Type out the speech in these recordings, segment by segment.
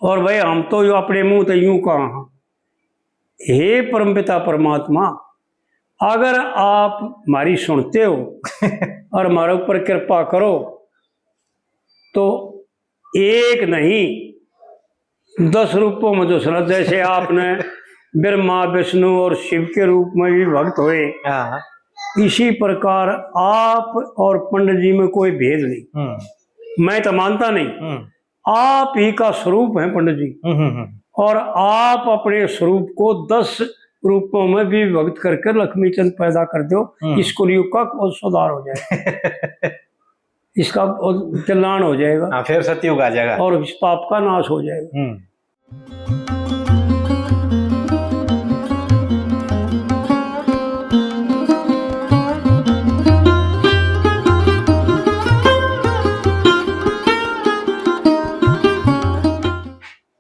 और भाई हम तो यो अपने मुंह तो यूं कहा, हे परमपिता परमात्मा, अगर आप हमारी सुनते हो और हमारे ऊपर कृपा करो तो एक नहीं 10 रूपों में जो सुना, जैसे आपने ब्रह्मा विष्णु और शिव के रूप में भी भक्त हुए, इसी प्रकार आप और पंडित जी में कोई भेद नहीं। मैं तो मानता नहीं, आप ही का स्वरूप है पंडित जी, और आप अपने स्वरूप को 10 रूपों में भी भक्त करके लक्ष्मी चंद पैदा कर दो, इस कलयुग का सुधार हो जाएगा, इसका कल्याण हो जाएगा, फिर सतयुग आ जाएगा और इस पाप का नाश हो जाएगा।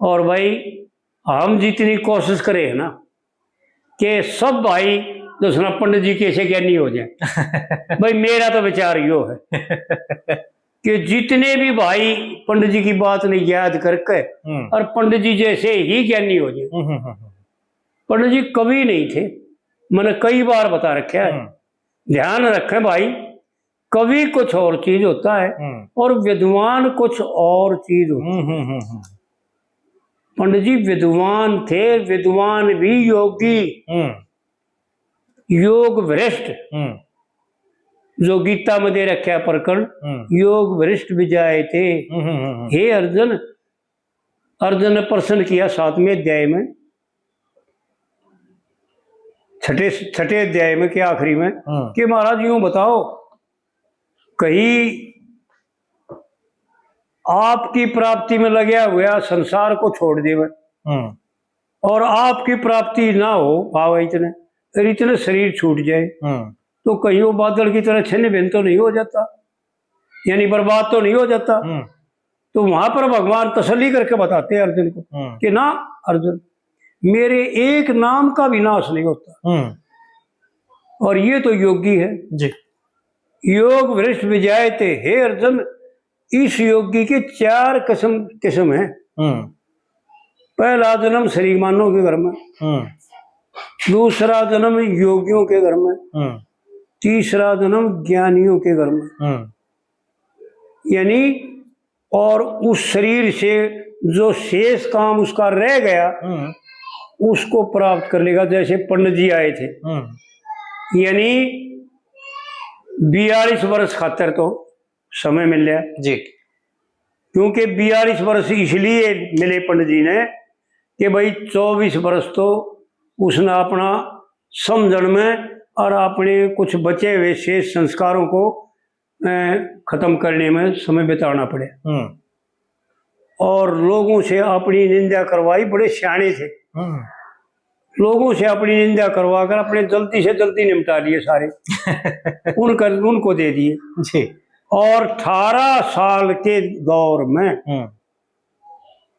और भाई हम जितनी कोशिश करें ना कि सब भाई जो सुना पंडित जी कैसे ज्ञानी हो जाए भाई मेरा तो विचार यो है कि जितने भी भाई पंडित जी की बात नहीं याद करके और पंडित जी जैसे ही ज्ञानी हो जाए। पंडित जी कवि नहीं थे, मैंने कई बार बता रखा है, ध्यान रखें भाई, कवि कुछ और चीज होता है और विद्वान कुछ और चीज होती है। पंडित जी विद्वान थे, विद्वान भी योगी, योग वरिष्ठ, जो गीता में दे रखा प्रकरण, योग वरिष्ठ विजय थे। हे अर्जुन, अर्जुन ने प्रश्न किया 7वें अध्याय में, छठे अध्याय में के आखिरी में कि महाराज यूं बताओ, कहीं आपकी प्राप्ति में लगे हुआ संसार को छोड़ देवे और आपकी प्राप्ति ना हो पावे, इतने शरीर छूट जाए तो कहीं वो बादल की तरह छिन्न भिन्न तो नहीं हो जाता, यानी बर्बाद तो नहीं हो जाता। तो वहां पर भगवान तसल्ली करके बताते हैं अर्जुन को कि ना अर्जुन, मेरे एक नाम का विनाश नहीं होता, और ये तो योगी है जी, योग वरिष्ठ विजय थे। हे अर्जुन, इस योगी के 4 किस्म है। पहला जन्म श्रीमानों के घर में, दूसरा जन्म योगियों के घर में, तीसरा जन्म ज्ञानियों के घर में, यानी और उस शरीर से जो शेष काम उसका रह गया उसको प्राप्त कर लेगा। जैसे पंडित जी आए थे, यानी 42 वर्ष खातर तो समय मिल गया जी, क्योंकि 42 वर्ष इसलिए मिले पंडित जी ने कि भाई 24 वर्ष तो उसने अपना समझण में और अपने कुछ बचे हुए शेष संस्कारों को खत्म करने में समय बिताना पड़े, और लोगों से अपनी निंदा करवाई। बड़े सियाने थे, लोगों से अपनी निंदा करवा कर अपने जल्दी से जल्दी निपटा लिए सारे उनको दे दिए जी। और 18 साल के दौर में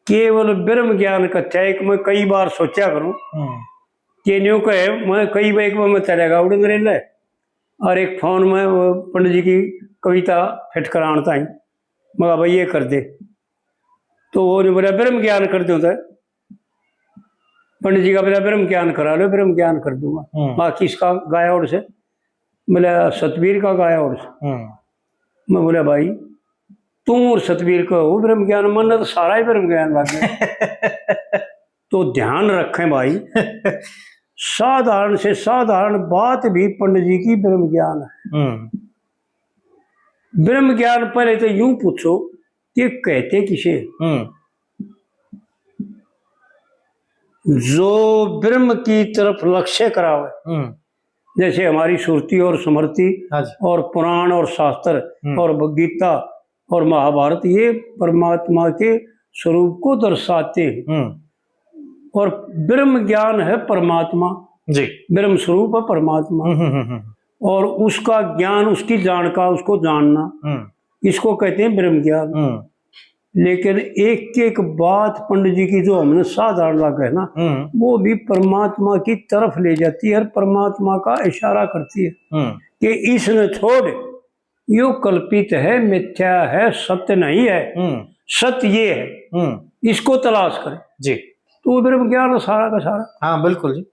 केवल ब्रह्म ज्ञान का त्याग मैं कई बार सोचा करूं कि न्यू कहे मैं कई बार मैं चलेगा उड़न रेल है, और एक फोन में वो पंडित जी की कविता फिट कराता ही, मगर भाई ये कर दे, तो वो ने बोला ब्रह्म ज्ञान कर दो, पंडित जी का बोला ब्रह्म ज्ञान करा लो, ब्रह्म ज्ञान कर दूंगा। बाकी इसका गाया और से बोला सतवीर का गाया और से, मैं बोला भाई तुम और सतवीर का हो ब्रह्म ज्ञान, मन तो सारा ही ब्रह्म ज्ञान लग गया। तो ध्यान रखें भाई, साधारण से साधारण बात भी पंडित जी की ब्रह्म ज्ञान है। ब्रह्म ज्ञान पहले तो यूं पूछो कि कहते किसे, जो ब्रह्म की तरफ लक्ष्य करावे, जैसे हमारी सुरती और स्मृति और पुराण और शास्त्र और गीता और महाभारत, ये परमात्मा के स्वरूप को दर्शाते हैं। और ब्रह्म ज्ञान है परमात्मा जी, ब्रह्म स्वरूप है परमात्मा, और उसका ज्ञान, उसकी जान का उसको जानना, इसको कहते हैं ब्रह्म ज्ञान। लेकिन एक एक बात पंडित जी की जो हमने साधारण लगा है ना, वो भी परमात्मा की तरफ ले जाती है, परमात्मा का इशारा करती है कि इसने छोड़, यो कल्पित है, मिथ्या है, सत्य नहीं है, सत्य ये है। इसको तलाश करें जी। तो वो ब्रह्म ज्ञान है सारा का सारा। हाँ बिल्कुल जी।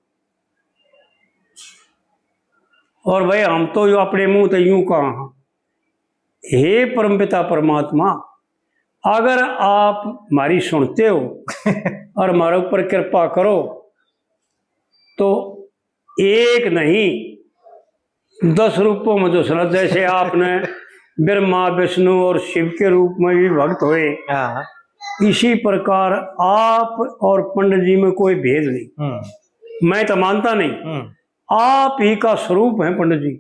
और भाई हम तो यो अपने मुंह तो यूं कहा, हे परमपिता परमात्मा, अगर आप हमारी सुनते हो और हमारे ऊपर कृपा करो तो एक नहीं 10 रूपों में जो सुना, जैसे आपने ब्रह्मा विष्णु और शिव के रूप में भी भक्त हुए, हाँ। इसी प्रकार आप और पंडित जी में कोई भेद नहीं। मैं तो मानता नहीं, आप ही का स्वरूप है पंडित जी,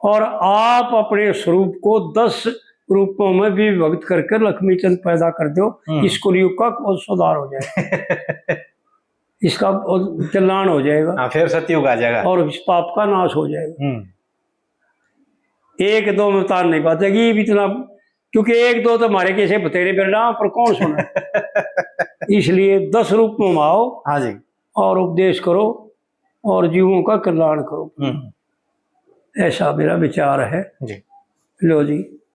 और आप अपने स्वरूप को 10 रूपों में भी विभक्त करके लक्ष्मी चंद पैदा कर दो, इस कलयुग का बहुत सुधार हो जाएगा इसका कल्याण हो जाएगा। हाँ, फिर सतयुग आ जाएगा और इस पाप का नाश हो जाएगा। एक दो में उतार नहीं पातेगी इतना, क्योंकि एक दो तो हमारे कैसे बतेरे बेटा पर कौन सुना इसलिए 10 रूपों में आओ। हाँ जी। और उपदेश करो और जीवों का कल्याण करो, ऐसा मेरा विचार है। जी। लो जी।